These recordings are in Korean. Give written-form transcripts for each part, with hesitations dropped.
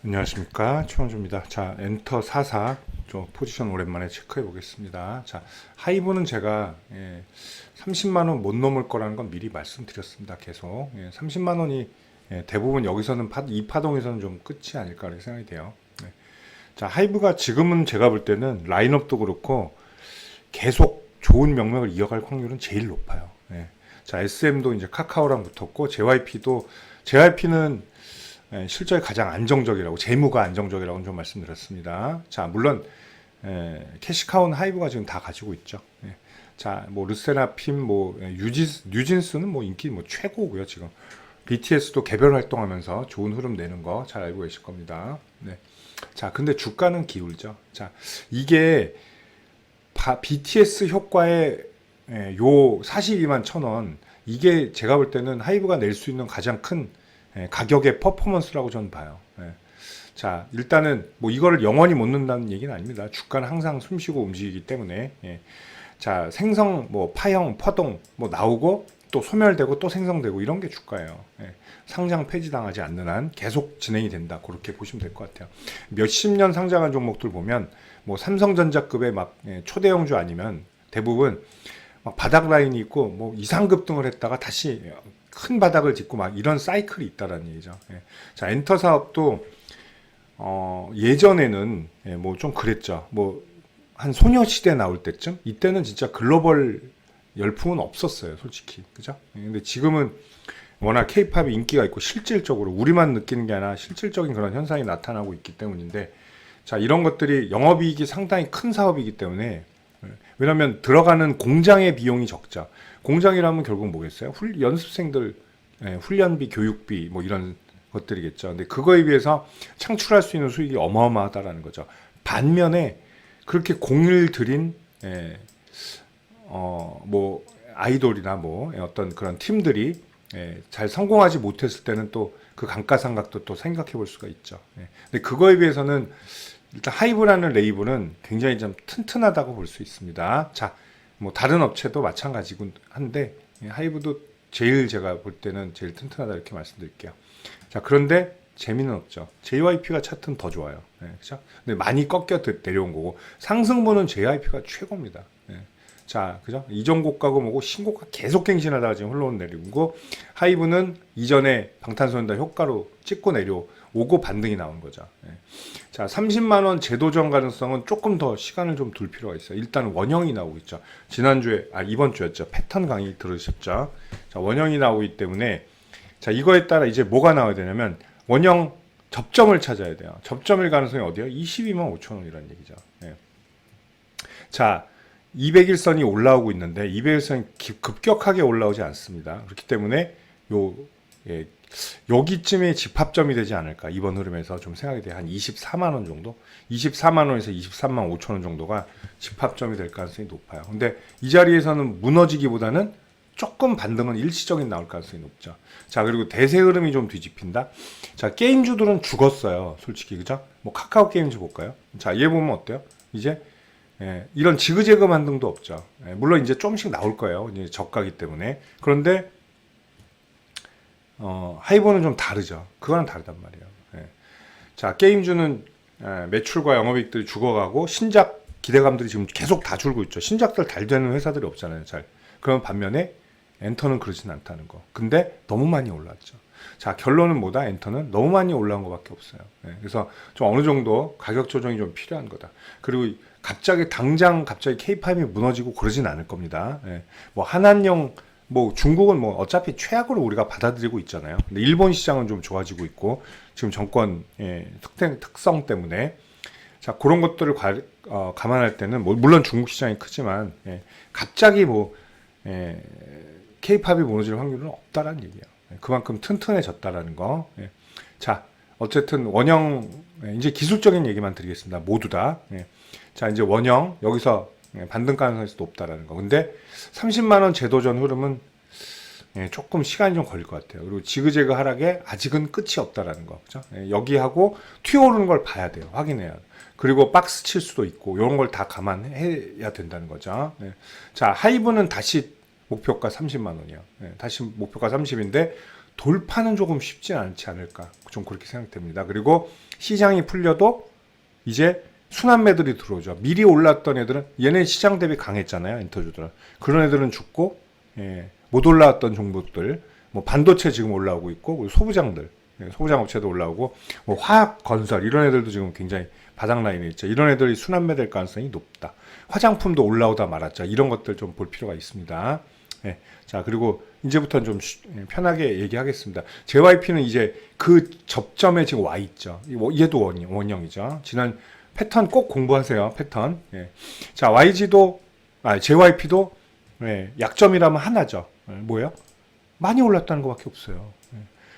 안녕하십니까, 최원주입니다. 자, 엔터 44 포지션 오랜만에 체크해 보겠습니다. 자, 하이브는 제가 30만 원 못 넘을 거라는 건 미리 말씀드렸습니다. 계속 30만 원이 대부분 여기서는 이 파동에서는 좀 끝이 아닐까 그렇게 생각이 돼요. 자, 하이브가 지금은 제가 볼 때는 라인업도 그렇고 계속 좋은 명맥을 이어갈 확률은 제일 높아요. 자, SM도 이제 카카오랑 붙었고 JYP는 실적이 가장 안정적이라고, 재무가 안정적이라고 좀 말씀드렸습니다. 자, 물론 캐시카우는 하이브가 지금 다 가지고 있죠. 자, 뭐 르세라핌, 뉴진스는 뭐 인기 뭐 최고고요. 지금 BTS도 개별 활동하면서 좋은 흐름 내는 거 잘 알고 계실 겁니다. 자, 근데 주가는 기울죠. 자, 이게 BTS 효과의 요 42만 1,000원, 이게 제가 볼 때는 하이브가 낼 수 있는 가장 큰 가격의 퍼포먼스라고 저는 봐요. 자, 일단은 뭐 이거를 영원히 못 넣는다는 얘기는 아닙니다. 주가는 항상 숨쉬고 움직이기 때문에. 자, 생성, 뭐 파형, 퍼동 뭐 나오고 또 소멸되고 또 생성되고 이런 게 주가예요. 상장 폐지당하지 않는 한 계속 진행이 된다. 그렇게 보시면 될 것 같아요. 몇십 년 상장한 종목들 보면 뭐 삼성전자급의 막 초대형주 아니면 대부분 막 바닥 라인이 있고 뭐 이상급등을 했다가 다시 큰 바닥을 짚고 막 이런 사이클이 있다라는 얘기죠. 자, 엔터 사업도 예전에는 뭐 좀 그랬죠. 뭐 한 소녀시대 나올 때쯤, 이때는 진짜 글로벌 열풍은 없었어요, 솔직히. 그죠? 근데 지금은 워낙 케이팝이 인기가 있고 실질적으로 우리만 느끼는 게 아니라 실질적인 그런 현상이 나타나고 있기 때문인데, 자, 이런 것들이 영업이익이 상당히 큰 사업이기 때문에, 왜냐하면 들어가는 공장의 비용이 적죠. 공장이라면 결국 뭐겠어요? 연습생들 훈련비, 교육비 뭐 이런 것들이겠죠. 근데 그거에 비해서 창출할 수 있는 수익이 어마어마하다라는 거죠. 반면에 그렇게 공을 들인 뭐 아이돌이나 뭐 어떤 그런 팀들이 잘 성공하지 못했을 때는 또 그 감가상각도 또 생각해 볼 수가 있죠. 근데 그거에 비해서는 일단 하이브라는 레이블은 굉장히 좀 튼튼하다고 볼 수 있습니다. 자, 뭐 다른 업체도 마찬가지군 한데 하이브도 제일 제가 볼 때는 제일 튼튼하다 이렇게 말씀드릴게요. 자, 그런데 재미는 없죠. JYP가 차트는 더 좋아요. 그죠? 근데 많이 꺾여 내려온 거고, 상승분은 JYP가 최고입니다. 자, 그죠? 이전 고가고 뭐고 신고가 계속 갱신하다가 지금 흘러온 내리고, 하이브는 이전에 방탄소년단 효과로 찍고 내려오고 반등이 나온 거죠. 자, 30만 원 재도전 가능성은 조금 더 시간을 좀 둘 필요가 있어요. 일단 원형이 나오고 있죠. 이번 주였죠. 패턴 강의 들으셨죠? 자, 원형이 나오기 때문에, 자, 이거에 따라 이제 뭐가 나와야 되냐면 원형 접점을 찾아야 돼요. 접점일 가능성이 어디요? 22만 5천 원이라는 얘기죠. 자, 200일선이 올라오고 있는데 200일선이 급격하게 올라오지 않습니다. 그렇기 때문에 여기쯤에 집합점이 되지 않을까, 이번 흐름에서 좀 생각이 돼요. 한 24만 원 정도? 24만 원에서 23만 5천 원 정도가 집합점이 될 가능성이 높아요. 근데 이 자리에서는 무너지기보다는 조금 반등은 일시적인 나올 가능성이 높죠. 자, 그리고 대세 흐름이 좀 뒤집힌다. 자, 게임주들은 죽었어요, 솔직히. 그죠? 뭐 카카오 게임즈 볼까요? 자, 얘 보면 어때요? 이제 이런 지그재그 반등도 없죠. 물론 이제 조금씩 나올 거예요, 이제 저가기 때문에. 그런데 하이브는 좀 다르죠. 그거는 다르단 말이에요. 자, 게임주는 매출과 영업이익들이 죽어가고 신작 기대감들이 지금 계속 다 줄고 있죠. 신작들 잘 되는 회사들이 없잖아요, 잘. 그런 반면에 엔터는 그렇진 않다는 거. 근데 너무 많이 올랐죠. 자, 결론은 뭐다? 엔터는 너무 많이 올라온 것밖에 없어요. 그래서 좀 어느 정도 가격 조정이 좀 필요한 거다. 그리고 당장 K-팝이 무너지고 그러진 않을 겁니다. 뭐 한한령, 뭐 중국은 뭐 어차피 최악으로 우리가 받아들이고 있잖아요. 근데 일본 시장은 좀 좋아지고 있고, 지금 정권 특성 때문에. 자, 그런 것들을 감안할 때는 물론 중국 시장이 크지만 갑자기 K-팝이 무너질 확률은 없다라는 얘기예요. 그만큼 튼튼해졌다라는 거. 자, 어쨌든 원형, 이제 기술적인 얘기만 드리겠습니다. 모두 다. 자, 이제 원형 여기서 반등 가능성이 높다라는 거. 근데 30만 원 재도전 흐름은 조금 시간이 좀 걸릴 것 같아요. 그리고 지그재그 하락에 아직은 끝이 없다라는 거. 그죠? 여기하고 튀어오르는 걸 봐야 돼요. 확인해야 돼요. 그리고 박스 칠 수도 있고 이런 걸 다 감안해야 된다는 거죠. 자, 하이브는 다시 목표가 30만 원이요. 다시 목표가 30인데 돌파는 조금 쉽지 않지 않을까 좀 그렇게 생각됩니다. 그리고 시장이 풀려도 이제 순환매들이 들어오죠. 미리 올랐던 애들은 얘네 시장 대비 강했잖아요. 엔터주들은. 그런 애들은 죽고 못 올라왔던 종목들 뭐 반도체 지금 올라오고 있고 그리고 소부장들 소부장 업체도 올라오고 뭐 화학 건설 이런 애들도 지금 굉장히 바닥 라인에 있죠. 이런 애들이 순환매 될 가능성이 높다. 화장품도 올라오다 말았죠. 이런 것들 좀 볼 필요가 있습니다. 자, 그리고 이제부터는 좀 편하게 얘기하겠습니다. JYP는 이제 그 접점에 지금 와 있죠. 얘도 원형이죠. 지난 패턴 꼭 공부하세요. 패턴. 자, JYP도 약점이라면 하나죠. 뭐예요? 많이 올랐다는 것밖에 없어요.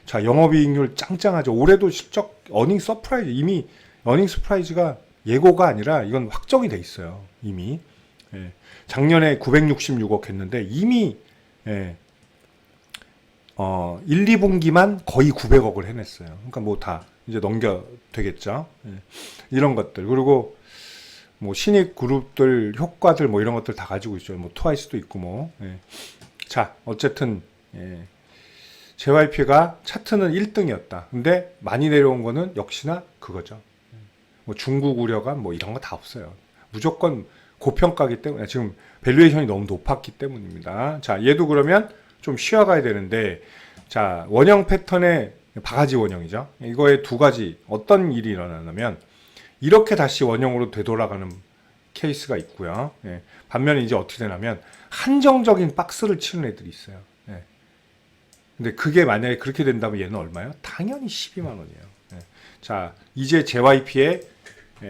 자, 영업이익률 짱짱하죠. 올해도 실적 어닝 서프라이즈 이미 어닝 서프라이즈가 예고가 아니라 이건 확정이 돼 있어요. 이미. 작년에 966억 했는데 이미 1, 2분기만 거의 900억을 해냈어요. 그러니까 뭐 다 이제 넘겨 되겠죠. 이런 것들. 그리고 뭐 신입 그룹들 효과들 뭐 이런 것들 다 가지고 있죠. 뭐 트와이스도 있고 뭐. 자, 어쨌든 JYP가 차트는 1등이었다. 근데 많이 내려온 거는 역시나 그거죠. 뭐 중국 우려가 뭐 이런 거 다 없어요. 무조건 고평가기 때문에 지금 밸류에이션이 너무 높았기 때문입니다. 자, 얘도 그러면 좀 쉬어가야 되는데 자, 원형 패턴의 바가지 원형이죠. 이거에 두 가지 어떤 일이 일어나냐면 이렇게 다시 원형으로 되돌아가는 케이스가 있고요. 반면에 이제 어떻게 되냐면 한정적인 박스를 치는 애들이 있어요. 근데 그게 만약에 그렇게 된다면 얘는 얼마예요? 당연히 12만 원이에요. 자, 이제 JYP의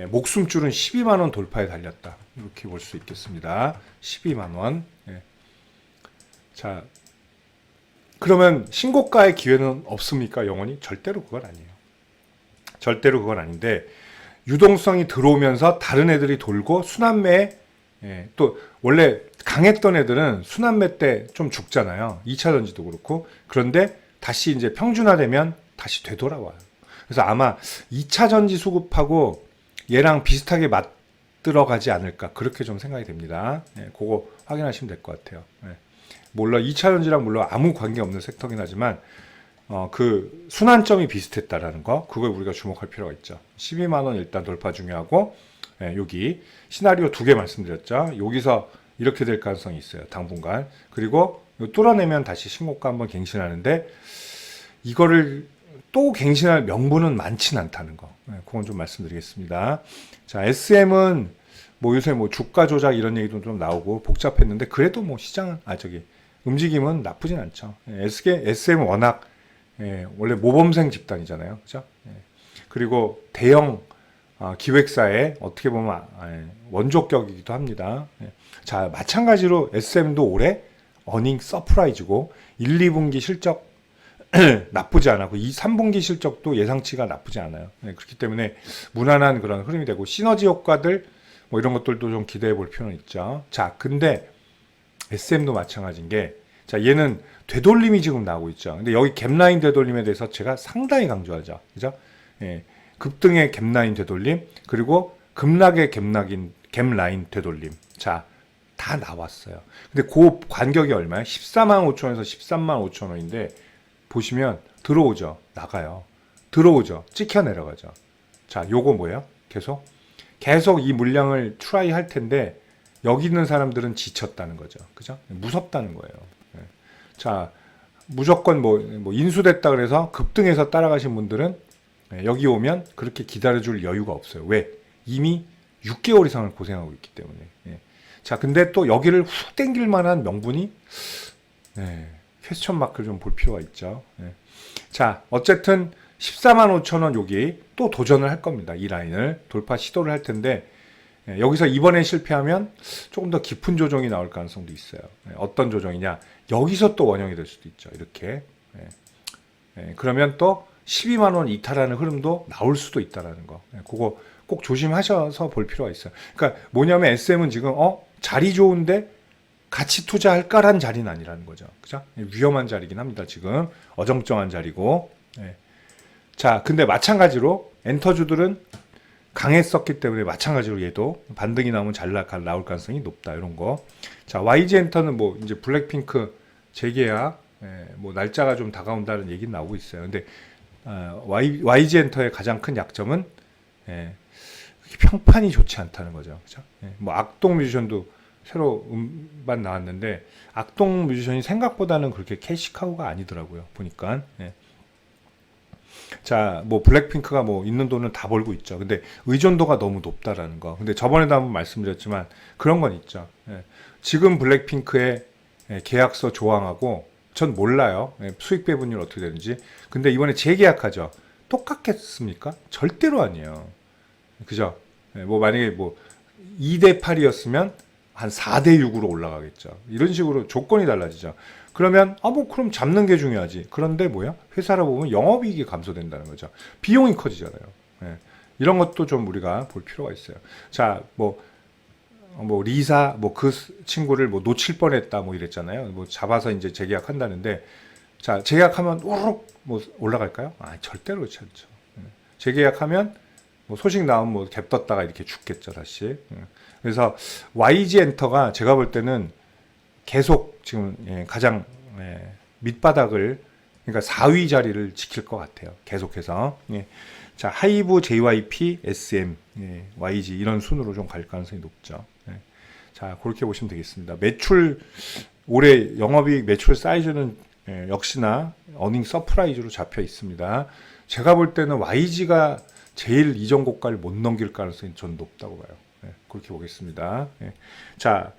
목숨줄은 12만 원 돌파에 달렸다. 이렇게 볼 수 있겠습니다. 12만 원. 자, 그러면 신고가의 기회는 없습니까? 영원히? 절대로 그건 아니에요. 절대로 그건 아닌데 유동성이 들어오면서 다른 애들이 돌고 순환매에 또 원래 강했던 애들은 순환매 때 좀 죽잖아요. 2차 전지도 그렇고. 그런데 다시 이제 평준화되면 다시 되돌아와요. 그래서 아마 2차 전지 수급하고 얘랑 비슷하게 맞들어가지 않을까 그렇게 좀 생각이 됩니다. 그거 확인하시면 될 것 같아요. 물론 2차 전지랑 물론 아무 관계없는 섹터긴 하지만 그 순환점이 비슷했다라는 거 그걸 우리가 주목할 필요가 있죠. 12만 원 일단 돌파 중요하고 여기 시나리오 2개 말씀드렸죠. 여기서 이렇게 될 가능성이 있어요. 당분간. 그리고 뚫어내면 다시 신고가 한번 갱신하는데 이거를 또 갱신할 명분은 많진 않다는 거. 그건 좀 말씀드리겠습니다. 자, SM은 뭐 요새 뭐 주가 조작 이런 얘기도 좀 나오고 복잡했는데 그래도 뭐 시장은 움직임은 나쁘진 않죠. SM은 워낙 원래 모범생 집단이잖아요. 그죠? 그리고 대형 기획사의 어떻게 보면 원조격이기도 합니다. 자, 마찬가지로 SM도 올해 어닝 서프라이즈고 1, 2분기 실적 나쁘지 않았고 2, 3분기 실적도 예상치가 나쁘지 않아요. 그렇기 때문에 무난한 그런 흐름이 되고 시너지 효과들 뭐 이런 것들도 좀 기대해 볼 필요는 있죠. 자, 근데 SM도 마찬가지인 게 자, 얘는 되돌림이 지금 나오고 있죠. 근데 여기 갭라인 되돌림에 대해서 제가 상당히 강조하죠. 그죠? 급등의 갭라인 되돌림 그리고 급락의 갭라인 되돌림. 자, 다 나왔어요. 근데 그 간격이 얼마예요? 14만 5천 원에서 13만 5천 원인데 보시면 들어오죠. 나가요. 들어오죠. 찍혀 내려가죠. 자, 요거 뭐예요? 계속 이 물량을 트라이 할 텐데 여기 있는 사람들은 지쳤다는 거죠. 그죠? 무섭다는 거예요. 자, 무조건 뭐 인수됐다 그래서 급등해서 따라가신 분들은 여기 오면 그렇게 기다려줄 여유가 없어요. 왜? 이미 6개월 이상을 고생하고 있기 때문에. 자, 근데 또 여기를 훅 땡길 만한 명분이 퀘스천 마크를 좀 볼 필요가 있죠. 자, 어쨌든 14만 5천 원 여기 또 도전을 할 겁니다. 이 라인을 돌파 시도를 할 텐데 여기서 이번에 실패하면 조금 더 깊은 조정이 나올 가능성도 있어요. 어떤 조정이냐? 여기서 또 원형이 될 수도 있죠. 이렇게. 그러면 또 12만 원 이탈하는 흐름도 나올 수도 있다라는 거. 그거 꼭 조심하셔서 볼 필요가 있어요. 그러니까 뭐냐면 SM은 지금 자리 좋은데 같이 투자할까란 자리는 아니라는 거죠. 그죠? 위험한 자리긴 합니다. 지금 어정쩡한 자리고. 자, 근데 마찬가지로 엔터주들은 강했었기 때문에 마찬가지로 얘도 반등이 나오면 잘 나올 가능성이 높다. 이런 거. 자, YG 엔터는 뭐 이제 블랙핑크 재계약 뭐 날짜가 좀 다가온다는 얘기는 나오고 있어요. 근데 YG 엔터의 가장 큰 약점은 평판이 좋지 않다는 거죠. 그죠? 뭐 악동 뮤지션도 새로 음반 나왔는데 악동 뮤지션이 생각보다는 그렇게 캐시카우가 아니더라고요. 보니까. 자, 뭐 블랙핑크가 뭐 있는 돈은 다 벌고 있죠. 근데 의존도가 너무 높다라는 거. 근데 저번에도 한번 말씀드렸지만 그런 건 있죠. 지금 블랙핑크의 계약서 조항하고 전 몰라요. 수익 배분율 어떻게 되는지. 근데 이번에 재계약하죠. 똑같겠습니까? 절대로 아니에요. 그죠? 뭐 만약에 뭐 2대 8이었으면 한 4대 6으로 올라가겠죠. 이런 식으로 조건이 달라지죠. 그러면 뭐 그럼 잡는 게 중요하지. 그런데 뭐야? 회사를 보면 영업이익이 감소된다는 거죠. 비용이 커지잖아요. 이런 것도 좀 우리가 볼 필요가 있어요. 자, 뭐 리사 뭐 그 친구를 뭐 놓칠 뻔했다 뭐 이랬잖아요. 뭐 잡아서 이제 재계약한다는데 자, 재계약하면 우르륵 뭐 올라갈까요? 절대로 그렇지 않죠. 재계약하면 뭐 소식 나오면 뭐 갭 떴다가 이렇게 죽겠죠, 다시. 그래서 YG 엔터가 제가 볼 때는 계속 지금 가장 밑바닥을 그러니까 4위 자리를 지킬 것 같아요. 계속해서. 자, 하이브, JYP, SM, YG 이런 순으로 좀 갈 가능성이 높죠. 자, 그렇게 보시면 되겠습니다. 매출 올해 영업이익 매출 사이즈는 역시나 어닝 서프라이즈로 잡혀 있습니다. 제가 볼 때는 YG가 제일 이전 고가를 못 넘길 가능성이 전 높다고 봐요. 그렇게 보겠습니다. 자,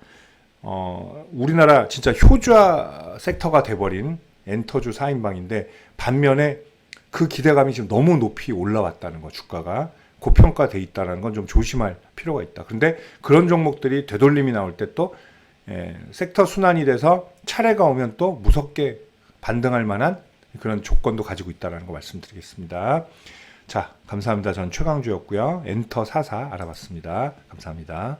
우리나라 진짜 효자 섹터가 돼버린 엔터주 4인방인데 반면에 그 기대감이 지금 너무 높이 올라왔다는 거, 주가가 고평가돼 있다는 건 좀 조심할 필요가 있다. 그런데 그런 종목들이 되돌림이 나올 때 또 섹터 순환이 돼서 차례가 오면 또 무섭게 반등할 만한 그런 조건도 가지고 있다는 거 말씀드리겠습니다. 자, 감사합니다. 전 최강주였고요. 엔터 44 알아봤습니다. 감사합니다.